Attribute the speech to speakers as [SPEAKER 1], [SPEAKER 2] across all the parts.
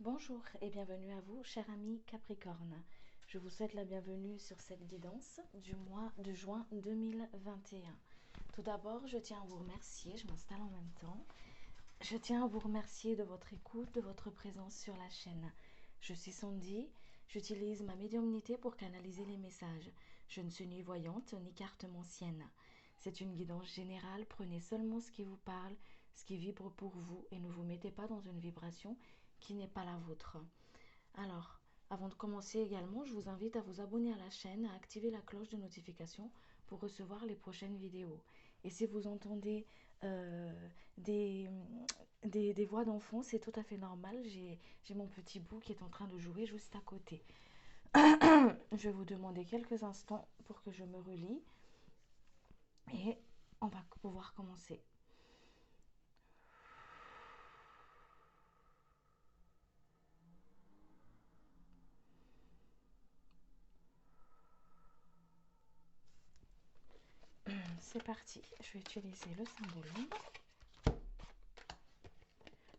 [SPEAKER 1] Bonjour et bienvenue à vous, cher ami Capricorne. Je vous souhaite la bienvenue sur cette guidance du mois de juin 2021. Tout d'abord, je tiens à vous remercier, je m'installe en même temps. Je tiens à vous remercier de votre écoute, de votre présence sur la chaîne. Je suis Sandy, j'utilise ma médiumnité pour canaliser les messages. Je ne suis ni voyante ni cartomancienne. C'est une guidance générale, prenez seulement ce qui vous parle, ce qui vibre pour vous et ne vous mettez pas dans une vibration qui n'est pas la vôtre. Alors, avant de commencer également, je vous invite à vous abonner à la chaîne, à activer la cloche de notification pour recevoir les prochaines vidéos. Et si vous entendez des, des voix d'enfants, c'est tout à fait normal. J'ai mon petit bout qui est en train de jouer juste à côté. Je vais vous demander quelques instants pour que je me relie et on va pouvoir commencer. C'est parti, je vais utiliser le symbole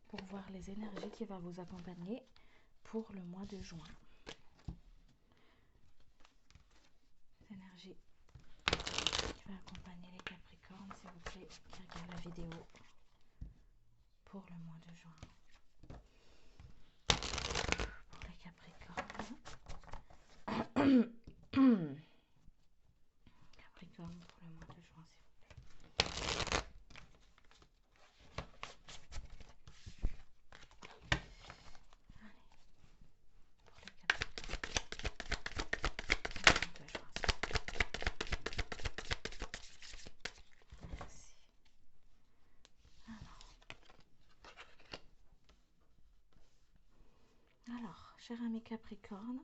[SPEAKER 1] pour voir les énergies qui vont vous accompagner pour le mois de juin. Les énergies qui vont accompagner les Capricornes, s'il vous plaît, qui regardent la vidéo pour le mois de juin. Pour les Capricornes. Capricorne pour le mois de juin, s'il vous plaît. Alors, cher ami Capricorne,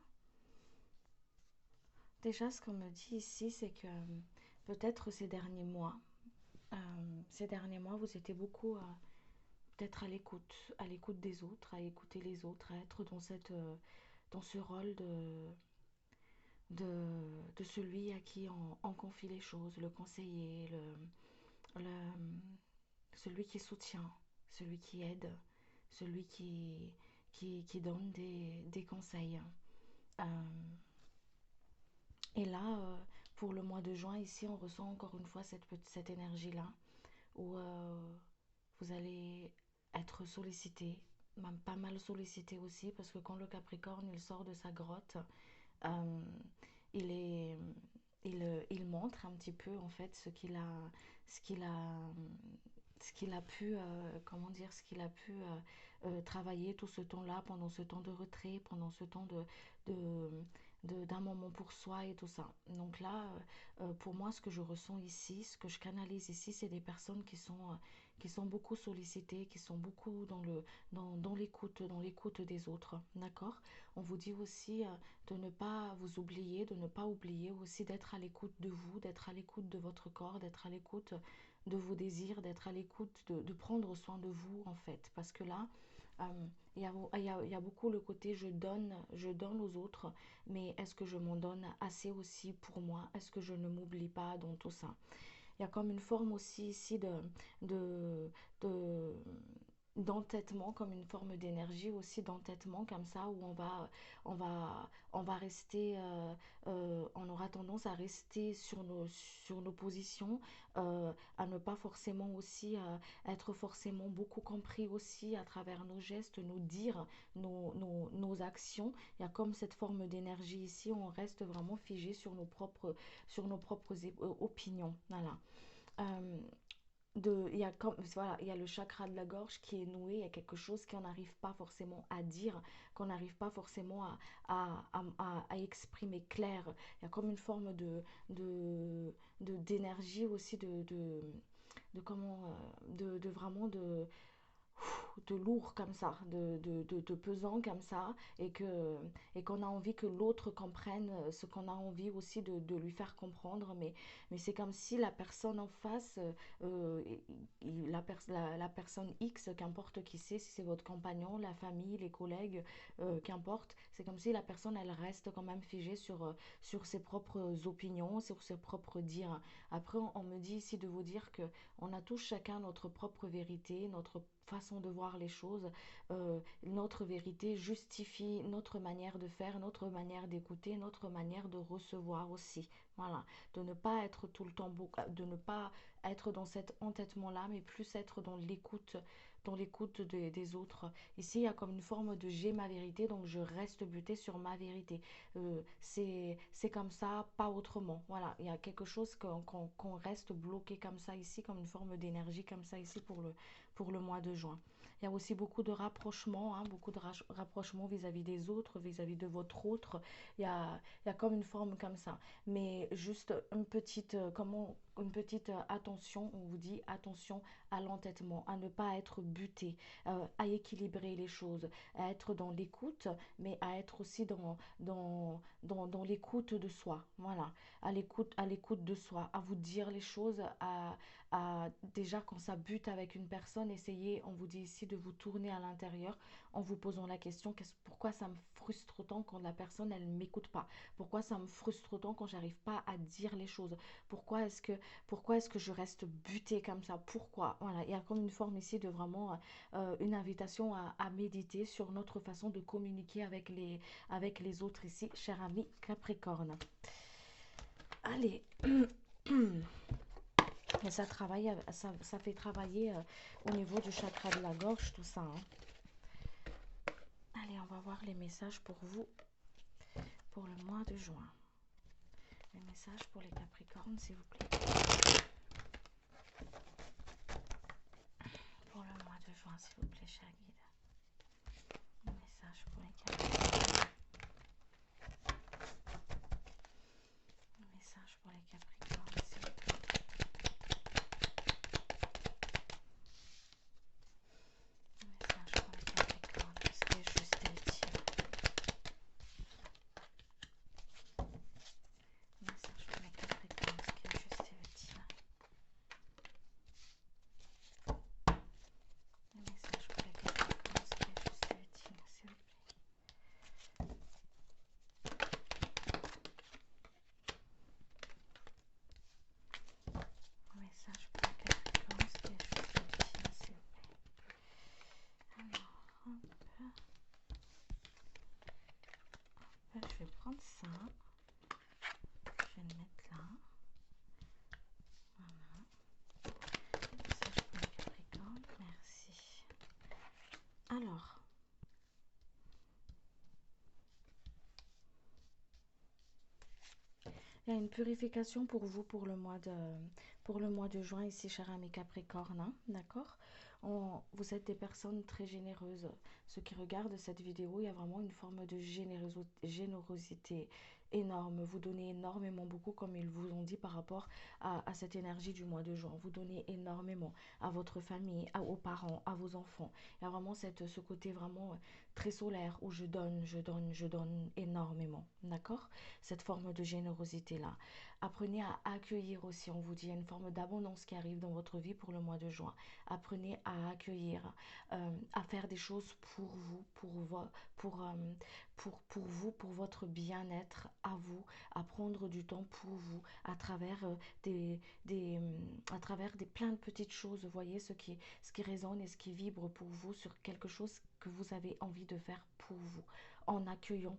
[SPEAKER 1] déjà ce qu'on me dit ici, c'est que peut-être ces derniers mois, vous étiez beaucoup peut-être à l'écoute des autres, à écouter les autres, à être dans ce rôle de celui à qui on confie les choses, le conseiller, le, celui qui soutient, celui qui aide, celui qui donne des conseils. Euh, et là, pour le mois de juin, ici, on ressent encore une fois cette énergie-là, où vous allez être sollicité, même pas mal sollicité aussi, parce que quand le Capricorne, il sort de sa grotte, euh, il est... il montre un petit peu en fait ce qu'il a, ce qu'il a pu, comment dire, ce qu'il a pu travailler tout ce temps-là, pendant ce temps de retrait, pendant ce temps de, d'un moment pour soi et tout ça. Donc là, pour moi, ce que je ressens ici, ce que je canalise ici, c'est des personnes qui sont beaucoup sollicitées, qui sont beaucoup dans l'écoute des autres. D'accord? On vous dit aussi de ne pas vous oublier, de ne pas oublier aussi d'être à l'écoute de vous, d'être à l'écoute de votre corps, d'être à l'écoute de vos désirs, d'être à l'écoute, de prendre soin de vous en fait. Parce que là, il y a beaucoup le côté je donne aux autres, mais est-ce que je m'en donne assez aussi pour moi? Est-ce que je ne m'oublie pas dans tout ça? Il y a comme une forme aussi ici de, de, d'entêtement, comme une forme d'énergie aussi d'entêtement comme ça, où on va rester, on aura tendance à rester sur nos positions, à ne pas forcément aussi être forcément beaucoup compris aussi à travers nos gestes, nos dires, nos actions. Il y a comme cette forme d'énergie ici, où on reste vraiment figé sur nos propres opinions. Voilà. Euh, il y a comme, voilà, il y a le chakra de la gorge qui est noué, il y a quelque chose qu'on n'arrive pas forcément à dire, qu'on n'arrive pas forcément à exprimer clair. Il y a comme une forme d'énergie aussi, de comment, de vraiment de lourd comme ça, de pesant comme ça, et qu'on a envie que l'autre comprenne ce qu'on a envie aussi de lui faire comprendre, mais c'est comme si la personne en face, la personne X, qu'importe qui c'est, si c'est votre compagnon, la famille, les collègues, qu'importe, c'est comme si la personne, elle reste quand même figée sur ses propres opinions, sur ses propres dires. Après, on me dit ici de vous dire que on a tous chacun notre propre vérité, notre façon de voir les choses, notre vérité justifie notre manière de faire, notre manière d'écouter, notre manière de recevoir aussi. Voilà, de ne pas être tout le temps, de ne pas être dans cet entêtement-là, mais plus être dans l'écoute des autres. Ici, il y a comme une forme de j'ai ma vérité, donc je reste buté sur ma vérité. C'est comme ça, pas autrement. Voilà, il y a quelque chose qu'on reste bloqué comme ça ici, comme une forme d'énergie comme ça ici pour le mois de juin. Il y a aussi beaucoup de rapprochements, hein, beaucoup de rapprochements vis-à-vis des autres, vis-à-vis de votre autre. Il y a comme une forme comme ça. Mais juste une petite attention, on vous dit attention à l'entêtement, à ne pas être buté, à équilibrer les choses, à être dans l'écoute, mais à être aussi dans l'écoute de soi. Voilà, à l'écoute de soi, à vous dire les choses, déjà quand ça bute avec une personne, essayez, on vous dit ici, de vous tourner à l'intérieur en vous posant la question, pourquoi ça me frustre autant quand la personne, elle ne m'écoute pas? Pourquoi ça me frustre autant quand j'arrive pas à dire les choses? Pourquoi est-ce que je reste butée comme ça? Pourquoi? Voilà, il y a comme une forme ici de vraiment une invitation à méditer sur notre façon de communiquer avec les autres ici, cher ami Capricorne. Allez, et ça fait travailler au niveau du chakra de la gorge, tout ça, hein. Allez, on va voir les messages pour vous pour le mois de juin. Les messages pour les Capricornes, s'il vous plaît. Pour le mois de juin, s'il vous plaît, cher guide. Les messages pour les Capricornes. Les messages pour les Capricornes, s'il vous plaît. Les messages pour les Capricornes, ce qui est juste et utile. Message pour les Capricornes, ce qui est juste et utile. Le message pour les Capricornes, ce qui est juste et utile, s'il vous plaît. Le message pour les Capricornes, ce qui est juste et utile, s'il vous plaît. Alors, je vais prendre ça. Je vais le mettre là. Voilà. Message pour les Capricornes, merci. Alors, il y a une purification pour vous pour le mois de juin ici, cher ami Capricorne, hein, d'accord? Vous êtes des personnes très généreuses. Ceux qui regardent cette vidéo, il y a vraiment une forme de générosité énorme. Vous donnez énormément, beaucoup, comme ils vous ont dit par rapport à cette énergie du mois de juin. Vous donnez énormément à votre famille, aux parents, à vos enfants. Il y a vraiment ce côté vraiment très solaire où je donne énormément, d'accord? Cette forme de générosité-là. Apprenez à accueillir aussi, on vous dit, il y a une forme d'abondance qui arrive dans votre vie pour le mois de juin. Apprenez à accueillir, à faire des choses pour vous, pour vous, pour votre bien-être à vous, à prendre du temps pour vous, à travers à travers des plein de petites choses. Vous voyez ce qui résonne et ce qui vibre pour vous sur quelque chose que vous avez envie de faire pour vous, en accueillant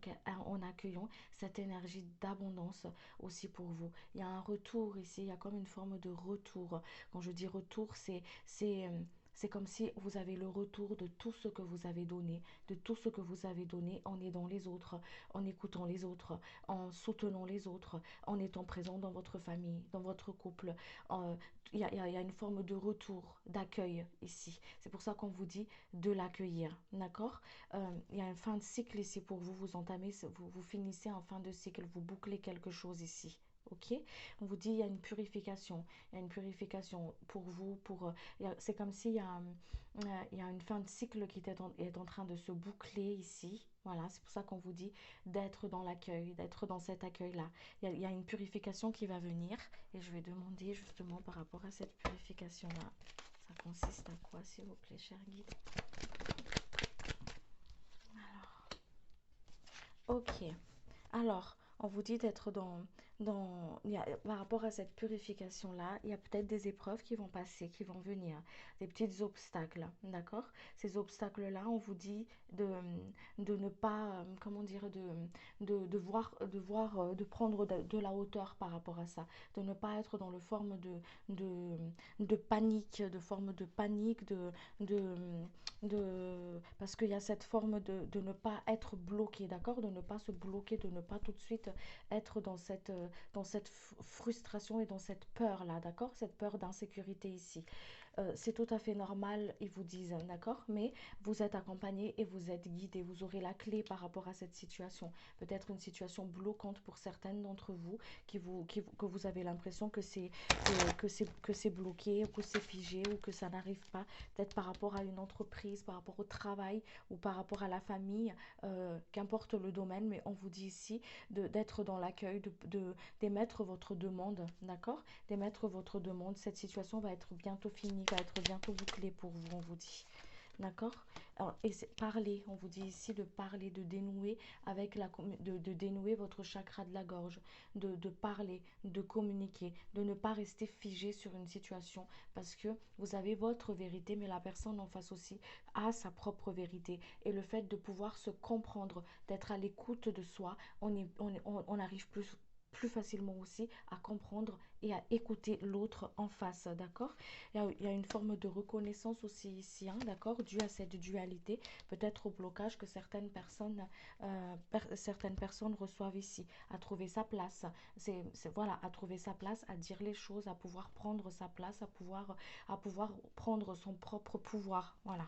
[SPEAKER 1] cette énergie d'abondance aussi pour vous. Il y a un retour ici, il y a comme une forme de retour. Quand je dis retour, c'est comme si vous avez le retour de tout ce que vous avez donné, de tout ce que vous avez donné en aidant les autres, en écoutant les autres, en soutenant les autres, en étant présent dans votre famille, dans votre couple. Il y a une forme de retour, d'accueil ici. C'est pour ça qu'on vous dit de l'accueillir, d'accord? Il y a une fin de cycle ici pour vous. Vous finissez en fin de cycle, vous bouclez quelque chose ici. Ok, on vous dit il y a une purification, pour vous, c'est comme s'il y a, il y a une fin de cycle qui est en train de se boucler ici. Voilà, c'est pour ça qu'on vous dit d'être dans l'accueil, d'être dans cet accueil-là. Il y a une purification qui va venir et je vais demander justement par rapport à cette purification-là. Ça consiste à quoi, s'il vous plaît, cher guide? Alors, ok. Alors, on vous dit d'être par rapport à cette purification-là, il y a peut-être des épreuves qui vont passer, qui vont venir, des petits obstacles, d'accord? Ces obstacles-là, on vous dit de ne pas, comment dire, de prendre de la hauteur par rapport à ça, de ne pas être dans le forme de, de panique, de, parce qu'il y a cette forme de ne pas être bloqué, d'accord? De ne pas se bloquer, de ne pas tout de suite être dans cette frustration et dans cette peur-là, d'accord? Cette peur d'insécurité ici. C'est tout à fait normal, ils vous disent, d'accord? Mais vous êtes accompagné et vous êtes guidé. Vous aurez la clé par rapport à cette situation. Peut-être une situation bloquante pour certaines d'entre vous, que vous avez l'impression que c'est bloqué, ou que c'est figé, ou que ça n'arrive pas. Peut-être par rapport à une entreprise, par rapport au travail, ou par rapport à la famille, qu'importe le domaine, mais on vous dit ici d'être dans l'accueil, d'émettre votre demande, d'accord? D'émettre votre demande. Cette situation va être bientôt finie, va être bientôt bouclée pour vous, on vous dit. D'accord? Et parler, on vous dit ici de parler, de dénouer de dénouer votre chakra de la gorge, de parler, de communiquer, de ne pas rester figé sur une situation parce que vous avez votre vérité, mais la personne en face aussi a sa propre vérité. Et le fait de pouvoir se comprendre, d'être à l'écoute de soi, on arrive plus facilement aussi à comprendre et à écouter l'autre en face, d'accord? Il y a une forme de reconnaissance aussi ici, hein, d'accord, due à cette dualité, peut-être au blocage que certaines personnes reçoivent ici, à trouver sa place, voilà, à trouver sa place, à dire les choses, à pouvoir prendre sa place, à pouvoir prendre son propre pouvoir, voilà.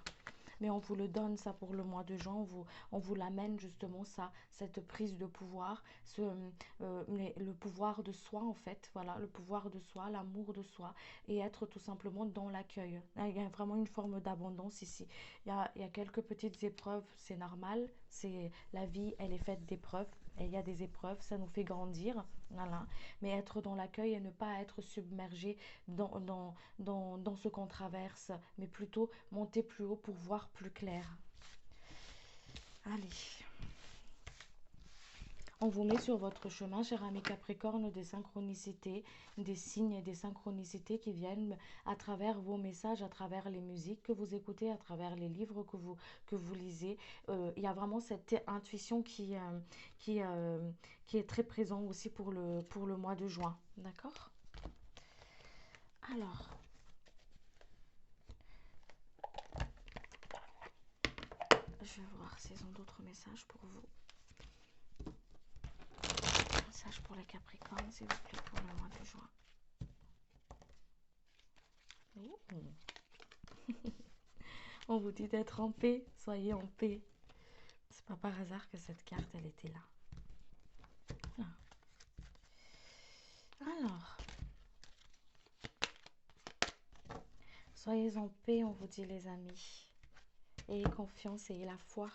[SPEAKER 1] Mais on vous le donne ça pour le mois de juin, on vous l'amène justement ça, cette prise de pouvoir, le pouvoir de soi en fait, voilà, le pouvoir de soi, l'amour de soi et être tout simplement dans l'accueil. Il y a vraiment une forme d'abondance ici. Il y a quelques petites épreuves, c'est normal, c'est la vie, elle est faite d'épreuves. Et il y a des épreuves, ça nous fait grandir, voilà. Mais être dans l'accueil et ne pas être submergé dans ce qu'on traverse, mais plutôt monter plus haut pour voir plus clair. Allez. On vous met sur votre chemin, cher ami Capricorne, des synchronicités, des signes et des synchronicités qui viennent à travers vos messages, à travers les musiques que vous écoutez, à travers les livres que vous lisez. Il y a vraiment cette intuition qui, qui est très présente aussi pour le mois de juin. D'accord? Alors, je vais voir s'ils ont d'autres messages pour vous. Message pour les Capricornes, s'il vous plaît, pour le mois de juin. On vous dit d'être en paix, soyez en paix. C'est pas par hasard que cette carte, elle était là. Voilà. Alors, soyez en paix, on vous dit les amis. Ayez confiance, ayez la foi.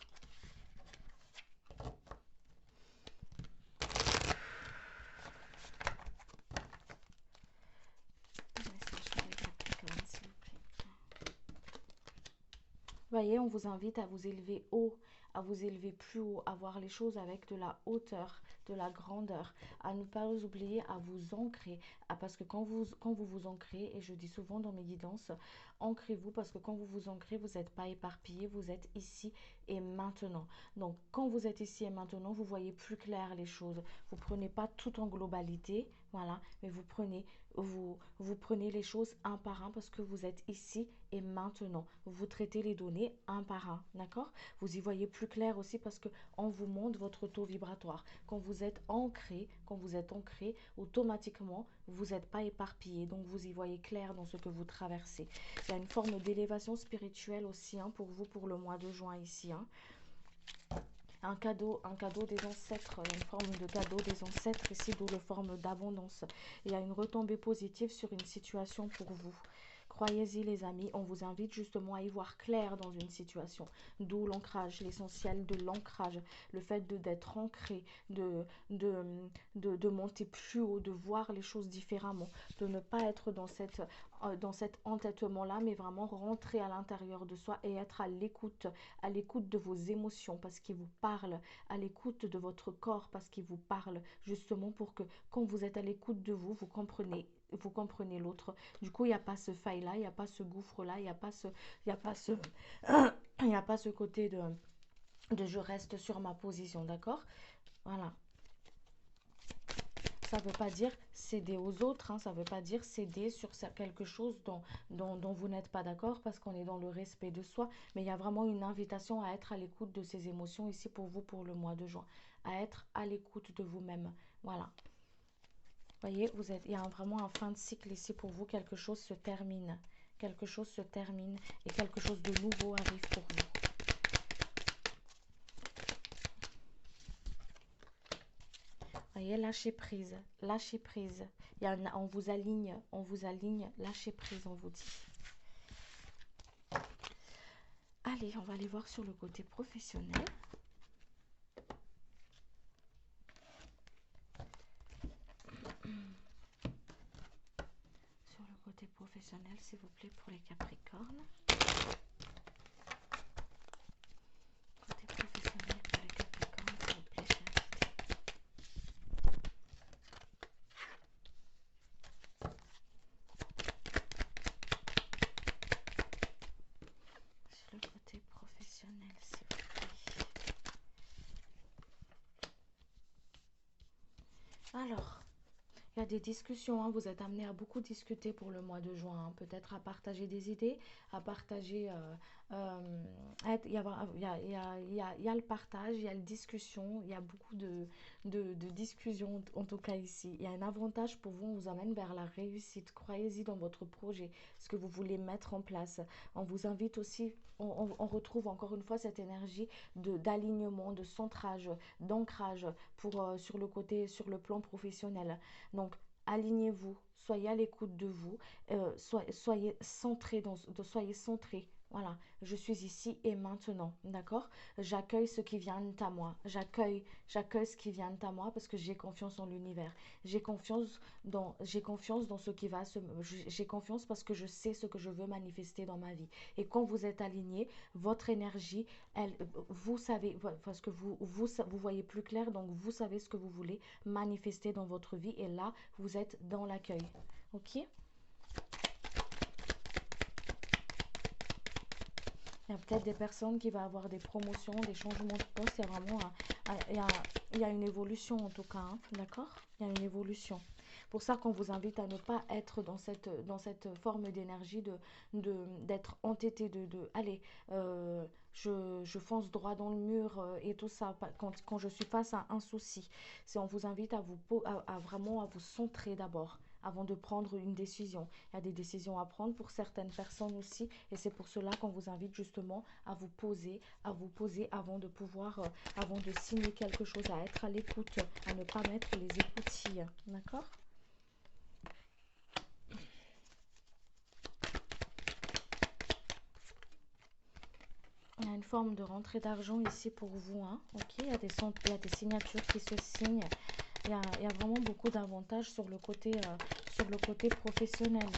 [SPEAKER 1] Voyez, on vous invite à vous élever haut, à vous élever plus haut, à voir les choses avec de la hauteur, de la grandeur, à ne pas oublier à vous ancrer, parce que quand vous vous ancrez, et je dis souvent dans mes guidances, ancrez-vous parce que quand vous vous ancrez, vous n'êtes pas éparpillé, vous êtes ici et maintenant. Donc quand vous êtes ici et maintenant, vous voyez plus clair les choses. Vous prenez pas tout en globalité, voilà, mais vous prenez les choses un par un parce que vous êtes ici et maintenant. Vous traitez les données un par un, d'accord? Vous y voyez plus clair aussi parce que on vous montre votre taux vibratoire. Quand vous êtes ancré, automatiquement, vous n'êtes pas éparpillé. Donc vous y voyez clair dans ce que vous traversez. Il y a une forme d'élévation spirituelle aussi, hein, pour vous pour le mois de juin ici, hein. Un cadeau des ancêtres, il y a une forme de cadeau des ancêtres ici, d'où la forme d'abondance. Il y a une retombée positive sur une situation pour vous. Croyez-y les amis, on vous invite justement à y voir clair dans une situation. D'où l'ancrage, l'essentiel de l'ancrage, le fait d'être ancré, de, de monter plus haut, de voir les choses différemment, de ne pas être dans cet entêtement-là, mais vraiment rentrer à l'intérieur de soi et être à l'écoute de vos émotions parce qu'ils vous parlent, à l'écoute de votre corps parce qu'il vous parle, justement pour que quand vous êtes à l'écoute de vous, vous comprenez l'autre. Du coup, il n'y a pas ce faille-là, il n'y a pas ce gouffre-là, il n'y a pas ce, il y a pas ce, il n'y a pas ce côté de je reste sur ma position, d'accord? Voilà. Ça ne veut pas dire céder aux autres, hein, ça ne veut pas dire céder sur quelque chose dont vous n'êtes pas d'accord parce qu'on est dans le respect de soi. Mais il y a vraiment une invitation à être à l'écoute de ces émotions ici pour vous pour le mois de juin. À être à l'écoute de vous-même. Voilà. Vous voyez, il y a vraiment un fin de cycle ici pour vous. Quelque chose se termine. Quelque chose se termine et quelque chose de nouveau arrive pour vous. Voyez, lâchez prise, lâchez prise. On vous aligne, lâchez prise, on vous dit. Allez, on va aller voir sur le côté professionnel. Sur le côté professionnel, s'il vous plaît, pour les Capricornes. Côté professionnel pour les Capricornes, s'il vous plaît, sur le côté professionnel, s'il vous plaît. Alors, il y a des discussions, hein, vous êtes amené à beaucoup discuter pour le mois de juin, hein, peut-être à partager des idées, à partager, il y a, il y a le partage, il y a la discussion, il y a beaucoup de discussions en tout cas ici. Il y a un avantage pour vous, on vous amène vers la réussite, croyez-y dans votre projet, ce que vous voulez mettre en place. On vous invite aussi, on retrouve encore une fois cette énergie d'alignement, de centrage, d'ancrage sur le côté, sur le plan professionnel. Donc, alignez-vous, soyez à l'écoute de vous, soyez centré, soyez centré. Voilà, je suis ici et maintenant, d'accord? J'accueille ce qui vient à moi. J'accueille ce qui vient à moi parce que j'ai confiance en l'univers. J'ai confiance dans ce qui va se, j'ai confiance parce que je sais ce que je veux manifester dans ma vie. Et quand vous êtes aligné, votre énergie, vous savez, parce que vous voyez plus clair, donc vous savez ce que vous voulez manifester dans votre vie. Et là, vous êtes dans l'accueil. Ok? Il y a peut-être des personnes qui vont avoir des promotions, des changements de poste. Il y a vraiment il y a une évolution en tout cas, hein, d'accord? Il y a une évolution. Pour ça qu'on vous invite à ne pas être dans cette forme d'énergie d'être entêté, allez, je fonce droit dans le mur et tout ça, quand je suis face à un souci. C'est on vous invite à vraiment à vous centrer d'abord avant de prendre une décision. Il y a des décisions à prendre pour certaines personnes aussi et c'est pour cela qu'on vous invite justement à vous poser avant de pouvoir, avant de signer quelque chose, à être à l'écoute, à ne pas mettre les écoutilles. D'accord? Il y a une forme de rentrée d'argent ici pour vous, hein. Ok, il y a des signatures qui se signent. Il y a vraiment beaucoup d'avantages sur le côté professionnel.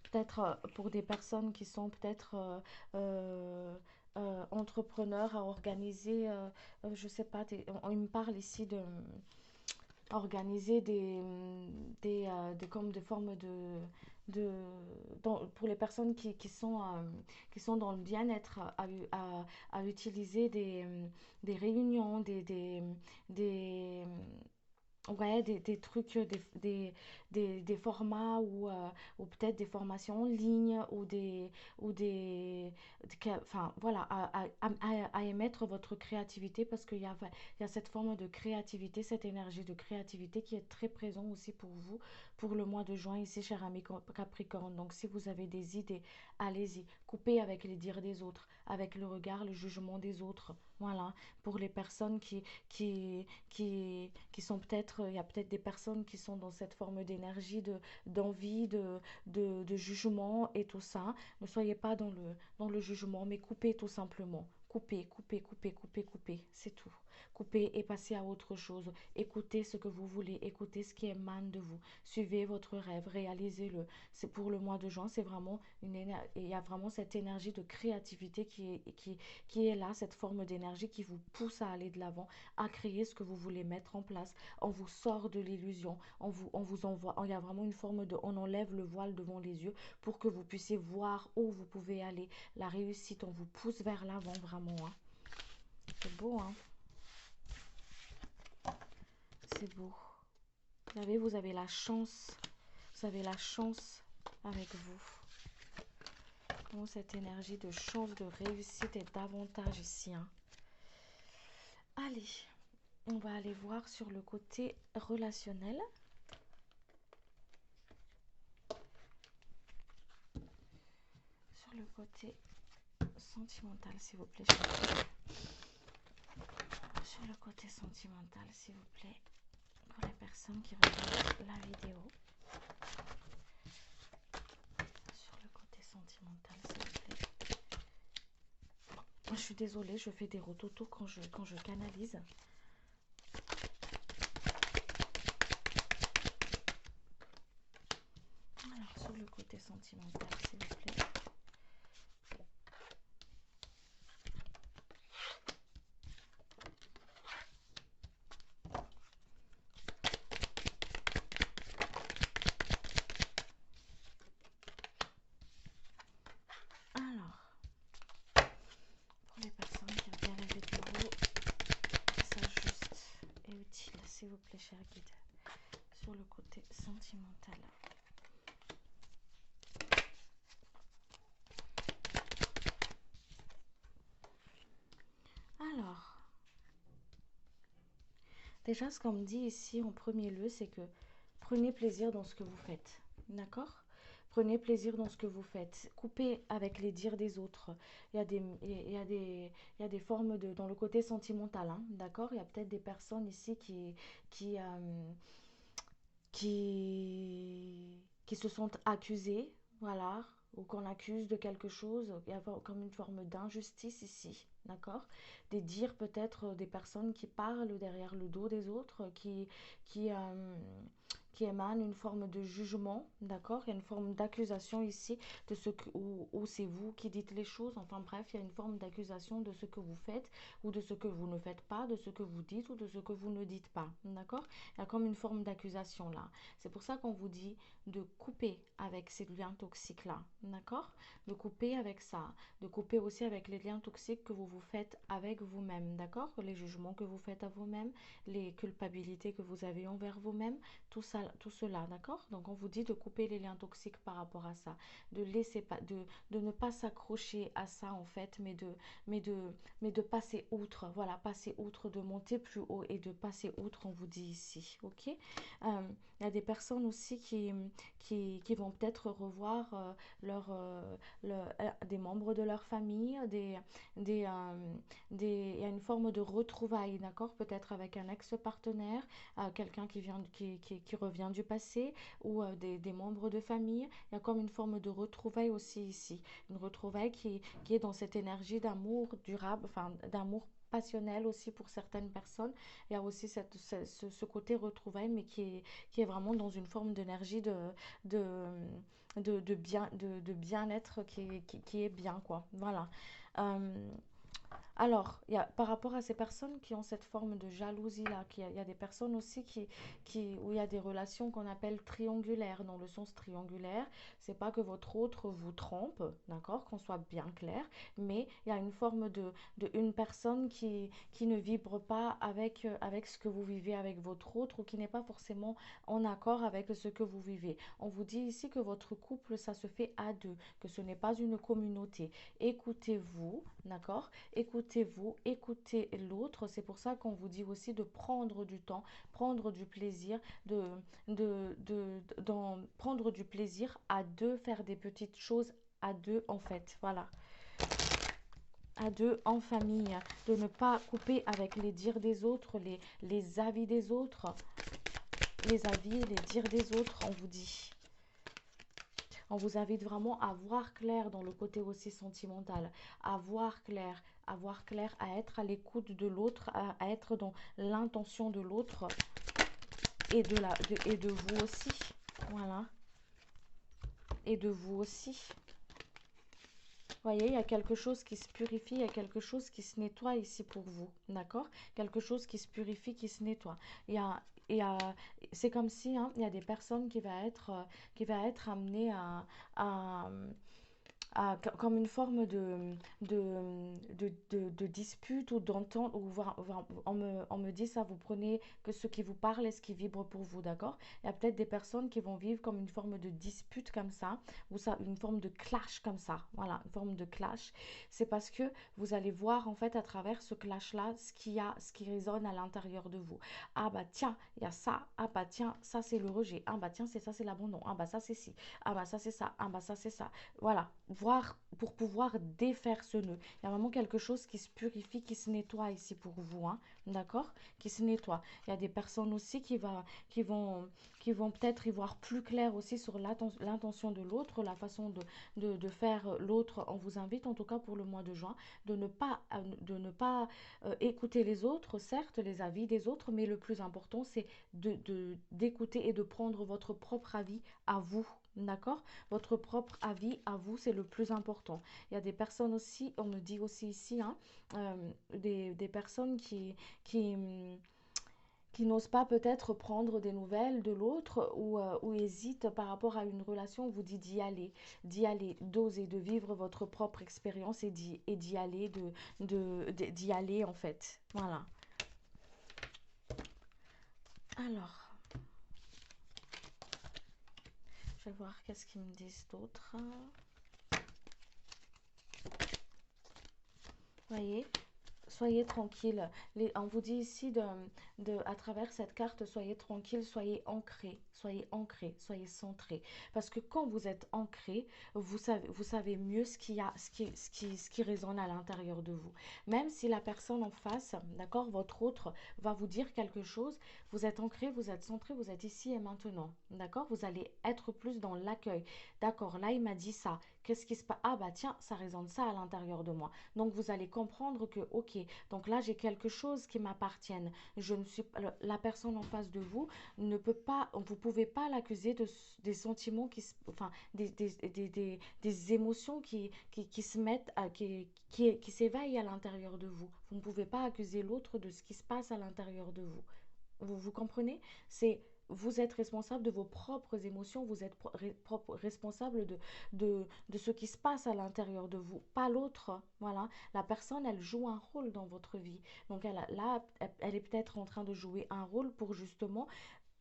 [SPEAKER 1] Peut-être pour des personnes qui sont peut-être entrepreneurs à organiser, je sais pas, il me parle ici de organiser comme des formes de pour les personnes qui sont dans le bien-être à utiliser des réunions, des, ouais, des trucs, des formats ou peut-être des formations en ligne ou enfin voilà, à émettre votre créativité parce il y a cette forme de créativité, cette énergie de créativité qui est très présent aussi pour vous pour le mois de juin ici, cher ami Capricorne. Donc si vous avez des idées, allez-y, Couper avec les dires des autres, avec le regard, le jugement des autres. Voilà, pour les personnes qui sont peut-être, il y a peut-être des personnes qui sont dans cette forme d'énergie, d'envie, de jugement et tout ça. Ne soyez pas dans le jugement, mais coupez tout simplement. Coupez, coupez, coupez, coupez, coupez, c'est tout. Coupez et passez à autre chose. Écoutez ce que vous voulez, écoutez ce qui émane de vous. Suivez votre rêve, réalisez-le. C'est pour le mois de juin, c'est vraiment il y a vraiment cette énergie de créativité qui est là, cette forme d'énergie qui vous pousse à aller de l'avant, à créer ce que vous voulez mettre en place. On vous sort de l'illusion, on vous envoie, il y a vraiment une forme de, on enlève le voile devant les yeux pour que vous puissiez voir où vous pouvez aller. La réussite, on vous pousse vers l'avant vraiment, hein. C'est beau, hein. C'est beau. Vous avez la chance. Vous avez la chance avec vous. Vraiment cette énergie de chance, de réussite et d'avantage ici, hein. Allez, on va aller voir sur le côté relationnel. Sur le côté sentimental, s'il vous plaît. Sur le côté sentimental, s'il vous plaît. Pour les personnes qui regardent la vidéo. Sur le côté sentimental, s'il vous plaît. Je suis désolée, je fais des rototos quand je canalise. Alors, sur le côté sentimental, s'il vous plaît. Alors, pour les personnes qui regardent la vidéo, ça juste est utile, s'il vous plaît, cher guide. Sur le côté sentimental. Alors, déjà, ce qu'on me dit ici en premier lieu, c'est que prenez plaisir dans ce que vous faites. D'accord? Prenez plaisir dans ce que vous faites. Coupez avec les dires des autres. Il y a des formes de, dans le côté sentimental, hein, d'accord? Il y a peut-être des personnes ici qui, euh, qui se sentent accusées, voilà, ou qu'on accuse de quelque chose. Il y a comme une forme d'injustice ici, d'accord? Des dires peut-être des personnes qui parlent derrière le dos des autres, qui, euh, qui émanent une forme de jugement, d'accord? Il y a une forme d'accusation ici de ce que, ou c'est vous qui dites les choses. Enfin bref, il y a une forme d'accusation de ce que vous faites ou de ce que vous ne faites pas, de ce que vous dites ou de ce que vous ne dites pas, d'accord? Il y a comme une forme d'accusation là. C'est pour ça qu'on vous dit de couper avec ces liens toxiques là, d'accord? De couper avec ça, de couper aussi avec les liens toxiques que vous vous faites avec vous-même, d'accord? Les jugements que vous faites à vous-même, les culpabilités que vous avez envers vous-même, tout ça, tout cela, d'accord? Donc on vous dit de couper les liens toxiques par rapport à ça, de laisser pas, de ne pas s'accrocher à ça en fait, mais de, mais de passer outre, voilà, passer outre, de monter plus haut et de passer outre, on vous dit ici, ok? Il y a des personnes aussi qui vont peut-être revoir des membres de leur famille, des, euh, il y a une forme de retrouvailles, d'accord? Peut-être avec un ex-partenaire, quelqu'un qui revient du passé ou des membres de famille. Il y a comme une forme de retrouvaille aussi ici. Une retrouvaille qui est dans cette énergie d'amour durable, enfin d'amour passionnel aussi pour certaines personnes. Il y a aussi ce côté retrouvaille, mais qui est vraiment dans une forme d'énergie de, de bien-être qui est bien, quoi. Voilà. Euh, alors, par rapport à ces personnes qui ont cette forme de jalousie-là, il y a des personnes aussi où il y a des relations qu'on appelle triangulaires. Dans le sens triangulaire, c'est pas que votre autre vous trompe, d'accord, qu'on soit bien clair, mais il y a une forme de une personne qui ne vibre pas avec ce que vous vivez avec votre autre ou qui n'est pas forcément en accord avec ce que vous vivez. On vous dit ici que votre couple, ça se fait à deux, que ce n'est pas une communauté. Écoutez-vous, d'accord? Écoutez-vous, écoutez l'autre. C'est pour ça qu'on vous dit aussi de prendre du temps, prendre du plaisir, prendre du plaisir à deux, faire des petites choses à deux en fait, voilà, à deux en famille, de ne pas couper avec les dires des autres, les avis des autres, les avis, les dires des autres, on vous dit. On vous invite vraiment à voir clair dans le côté aussi sentimental, à voir clair, à être à l'écoute de l'autre, à être dans l'intention de l'autre et de vous aussi. Voilà. Et de vous aussi. Vous voyez, il y a quelque chose qui se purifie, il y a quelque chose qui se nettoie ici pour vous. D'accord? Quelque chose qui se purifie, qui se nettoie. Il y a, il y a, c'est comme si hein, il y a des personnes qui va être amenées à, comme une forme de dispute ou d'entente, ou on me dit ça, vous prenez que ce qui vous parle et ce qui vibre pour vous, d'accord? Il y a peut-être des personnes qui vont vivre comme une forme de dispute comme ça, ou ça, une forme de clash comme ça, voilà, une forme de clash. C'est parce que vous allez voir en fait à travers ce clash-là ce qu'il y a, ce qui résonne à l'intérieur de vous. Ah bah tiens, il y a ça, ah bah tiens, ça c'est le rejet, ah bah tiens, c'est ça, c'est l'abandon, ah bah ça c'est ci, ah bah ça c'est ça, ah bah ça c'est ça. Voilà, voir pour pouvoir défaire ce nœud. Il y a vraiment quelque chose qui se purifie, qui se nettoie ici pour vous, hein, d'accord? Qui se nettoie. Il y a des personnes aussi qui vont, qui vont peut-être y voir plus clair aussi sur l'intention de l'autre, la façon de faire l'autre. On vous invite en tout cas pour le mois de juin de ne pas écouter les autres, certes, les avis des autres, mais le plus important, c'est d'écouter et de prendre votre propre avis à vous. D'accord? Votre propre avis à vous, c'est le plus important. Il y a des personnes aussi, on me dit aussi ici, hein, des personnes qui, hum, qui n'osent pas peut-être prendre des nouvelles de l'autre ou hésitent par rapport à une relation. On vous dit d'y aller, d'oser, de vivre votre propre expérience et d'y aller, d'y aller en fait. Voilà. Alors, je vais voir qu'est-ce qu'ils me disent d'autre. Voyez, soyez tranquille. On vous dit ici à travers cette carte, soyez tranquille, soyez ancré, soyez centré. Parce que quand vous êtes ancré, vous savez mieux ce qu'il y a, ce qui résonne à l'intérieur de vous. Même si la personne en face, d'accord, votre autre, va vous dire quelque chose, vous êtes ancré, vous êtes centré, vous êtes ici et maintenant. D'accord? Vous allez être plus dans l'accueil. D'accord, là il m'a dit ça. Qu'est-ce qui se passe? Ah bah tiens, ça résonne ça à l'intérieur de moi. Donc vous allez comprendre que, ok, donc là j'ai quelque chose qui m'appartient. Je ne suis la personne en face de vous ne peut pas, vous pouvez pas l'accuser des sentiments enfin, des émotions qui se mettent, qui s'éveillent à l'intérieur de vous. Vous ne pouvez pas accuser l'autre de ce qui se passe à l'intérieur de vous. Vous comprenez? C'est vous êtes responsable de vos propres émotions, vous êtes responsable de ce qui se passe à l'intérieur de vous, pas l'autre. Voilà, la personne, elle joue un rôle dans votre vie. Donc là, elle est peut-être en train de jouer un rôle pour justement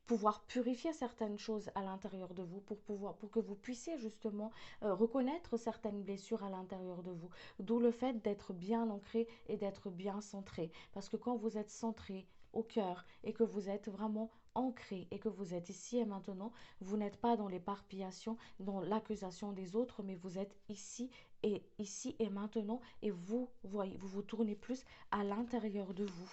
[SPEAKER 1] pouvoir purifier certaines choses à l'intérieur de vous, pour que vous puissiez justement reconnaître certaines blessures à l'intérieur de vous. D'où le fait d'être bien ancré et d'être bien centré. Parce que quand vous êtes centré au cœur et que vous êtes vraiment ancré et que vous êtes ici et maintenant, vous n'êtes pas dans l'éparpillation, dans l'accusation des autres, mais vous êtes ici et maintenant et vous voyez, vous vous tournez plus à l'intérieur de vous.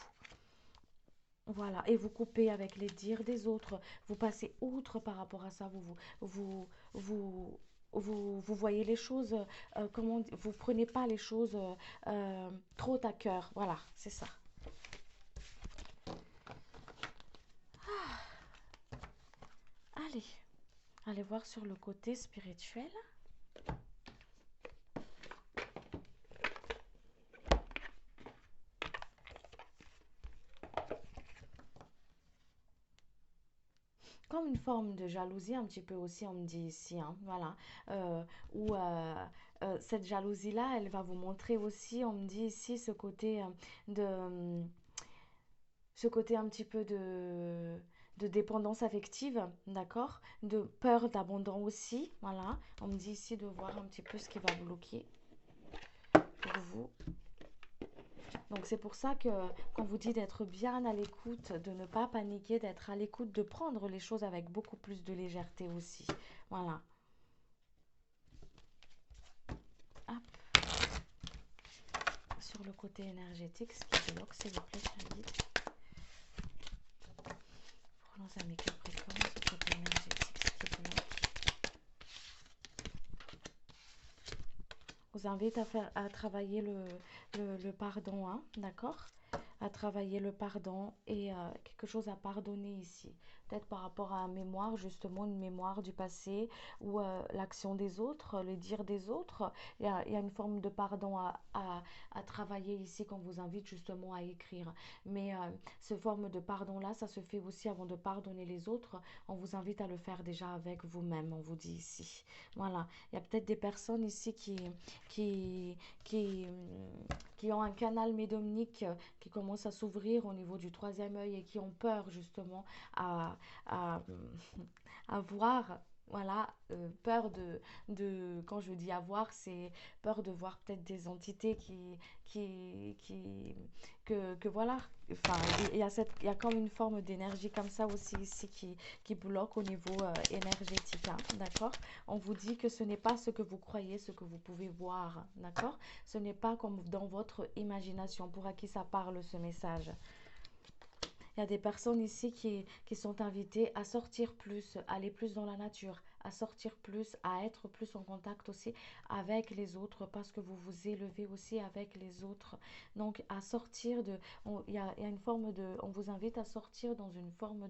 [SPEAKER 1] Voilà, et vous coupez avec les dires des autres, vous passez outre par rapport à ça, vous, vous, vous voyez les choses, vous prenez pas les choses trop à cœur. Voilà, c'est ça. Allez, allez voir sur le côté spirituel. Comme une forme de jalousie un petit peu aussi, on me dit ici, hein, voilà, où cette jalousie-là, elle va vous montrer aussi, on me dit ici, de, ce côté un petit peu de dépendance affective, d'accord, de peur d'abandon aussi, voilà, on me dit ici de voir un petit peu ce qui va bloquer pour vous. Donc c'est pour ça que quand vous dit d'être bien à l'écoute, de ne pas paniquer, d'être à l'écoute, de prendre les choses avec beaucoup plus de légèreté aussi. Voilà. sur le côté énergétique, ce qui bloque, s'il vous plaît, cher guide. Pour nos amis Capricorne, ce côté énergétique, ce qui bloque. Je vous invite à travailler le pardon, hein, d'accord? À travailler le pardon et quelque chose à pardonner ici. Peut-être par rapport à la mémoire, justement, une mémoire du passé ou l'action des autres, le dire des autres. Il y a une forme de pardon à travailler ici qu'on vous invite justement à écrire. Mais ce forme de pardon-là, ça se fait aussi avant de pardonner les autres. On vous invite à le faire déjà avec vous-même, on vous dit ici. Voilà. Il y a peut-être des personnes ici qui, qui, qui ont un canal médiumnique qui commence à s'ouvrir au niveau du troisième œil et qui ont peur justement à, à voir. Voilà, peur quand je dis avoir, c'est peur de voir peut-être des entités qui, que voilà, enfin, il y a comme une forme d'énergie comme ça aussi ici qui bloque au niveau énergétique, hein, d'accord? On vous dit que ce n'est pas ce que vous croyez, ce que vous pouvez voir, d'accord? Ce n'est pas comme dans votre imagination. Pour à qui ça parle ce message? Il y a des personnes ici qui sont invitées à sortir plus, à aller plus dans la nature, à sortir plus, à être plus en contact aussi avec les autres parce que vous vous élevez aussi avec les autres. Donc à sortir il y a une forme de, on vous invite à sortir dans une forme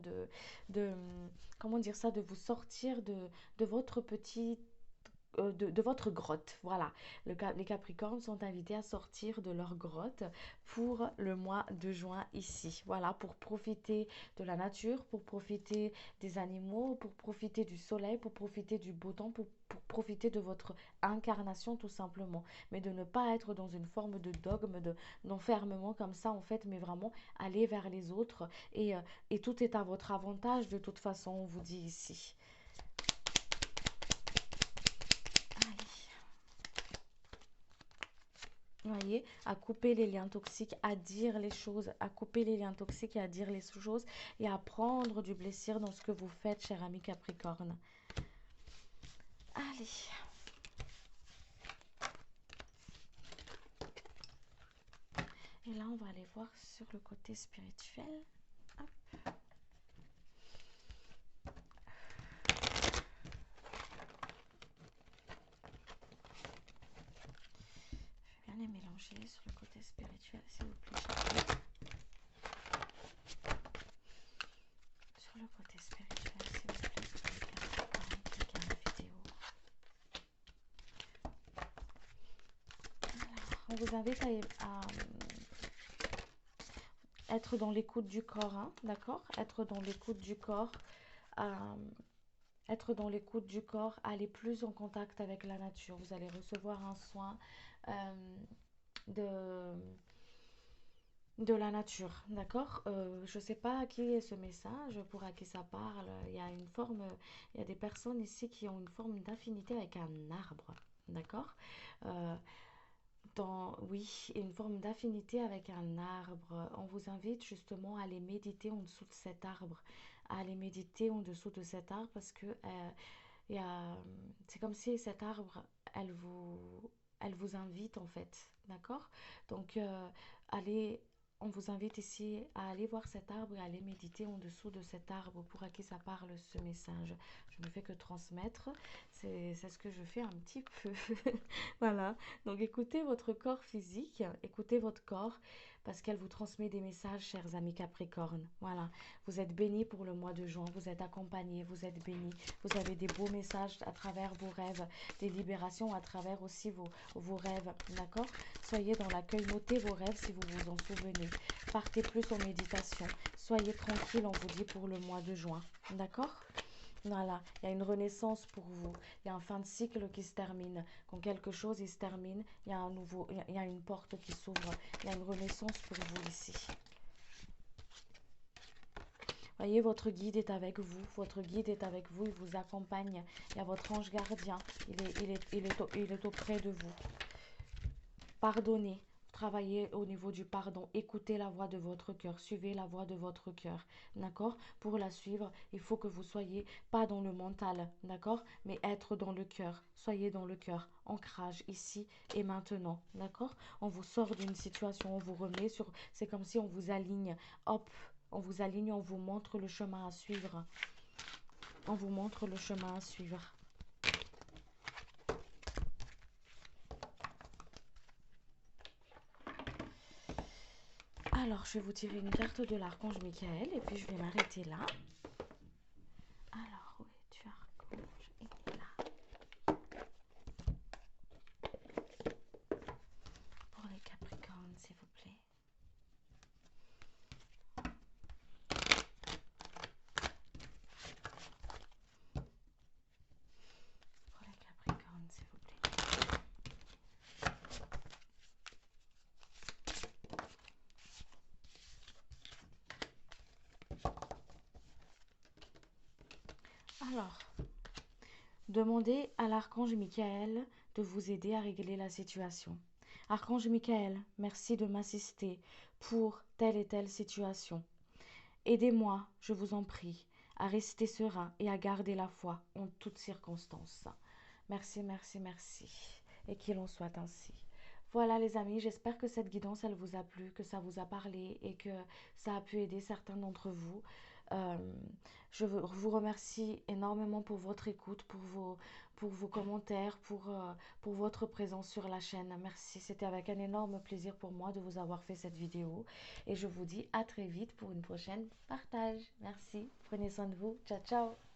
[SPEAKER 1] de comment dire ça, de vous sortir de votre petit de votre grotte. Voilà, les Capricornes sont invités à sortir de leur grotte pour le mois de juin ici. Voilà, pour profiter de la nature, pour profiter des animaux, pour profiter du soleil, pour profiter du beau temps, pour profiter de votre incarnation tout simplement. Mais de ne pas être dans une forme de dogme, d'enfermement comme ça en fait, mais vraiment aller vers les autres et tout est à votre avantage de toute façon, on vous dit ici. Voyez, à couper les liens toxiques, à dire les choses, à couper les liens toxiques et à dire les choses et à prendre du plaisir dans ce que vous faites, cher ami Capricorne. Allez. Et là, on va aller voir sur le côté spirituel. Hop. Je vais bien les mélanger sur le côté spirituel, s'il vous plaît. Sur le côté spirituel, s'il vous plaît, sur les Capricornes, cliquez à la vidéo. Alors, on vous invite à être dans l'écoute du corps, hein, d'accord? Être dans l'écoute du corps, être dans l'écoute du corps, aller plus en contact avec la nature. Vous allez recevoir un soin de, de la nature, d'accord? Je ne sais pas à qui est ce message, pour à qui ça parle. Il y a une forme, il y a des personnes ici qui ont une forme d'affinité avec un arbre, d'accord? Euh, oui, une forme d'affinité avec un arbre. On vous invite justement à aller méditer en dessous de cet arbre, à aller méditer en dessous de cet arbre parce que c'est comme si cet arbre, elle vous invite en fait, d'accord? Donc, allez, on vous invite ici à aller voir cet arbre et à aller méditer en dessous de cet arbre pour à qui ça parle ce message. Je ne fais que transmettre, c'est ce que je fais un petit peu. Voilà, donc écoutez votre corps physique, écoutez votre corps parce qu'elle vous transmet des messages, chers amis Capricorne. Voilà, vous êtes bénis pour le mois de juin, vous êtes accompagnés, vous êtes bénis, vous avez des beaux messages à travers vos rêves, des libérations à travers aussi vos rêves, d'accord? Soyez dans l'accueil, notez vos rêves si vous vous en souvenez. Partez plus en méditation, soyez tranquille, on vous dit pour le mois de juin, d'accord? Voilà, il y a une renaissance pour vous. Il y a un fin de cycle qui se termine. Quand quelque chose il se termine, il y a un nouveau, il y a une porte qui s'ouvre. Il y a une renaissance pour vous ici. Voyez, votre guide est avec vous. Votre guide est avec vous. Il vous accompagne. Il y a votre ange gardien. Il est auprès de vous. Pardonnez. travailler au niveau du pardon. Écoutez la voix de votre cœur, suivez la voix de votre cœur, d'accord? Pour la suivre, il faut que vous soyez pas dans le mental, d'accord? Mais être dans le cœur. Soyez dans le cœur. Ancrage ici et maintenant, d'accord? On vous sort d'une situation, on vous remet sur... C'est comme si on vous aligne. Hop, on vous aligne, on vous montre le chemin à suivre. On vous montre le chemin à suivre. Alors, je vais vous tirer une carte de l'archange Michael et puis je vais m'arrêter là. Alors, où es-tu, archange? Il est là. Pour les Capricornes, s'il vous plaît. Pour les Capricornes, s'il vous plaît. Alors, demandez à l'archange Michael de vous aider à régler la situation. Archange Michael, merci de m'assister pour telle et telle situation. Aidez-moi, je vous en prie, à rester serein et à garder la foi en toutes circonstances. Merci, merci, merci. Et qu'il en soit ainsi. Voilà les amis, j'espère que cette guidance, elle vous a plu, que ça vous a parlé et que ça a pu aider certains d'entre vous. Euh, je vous remercie énormément pour votre écoute, pour vos commentaires, pour votre présence sur la chaîne. Merci, c'était avec un énorme plaisir pour moi de vous avoir fait cette vidéo. Et je vous dis à très vite pour une prochaine partage. Merci, prenez soin de vous. Ciao, ciao.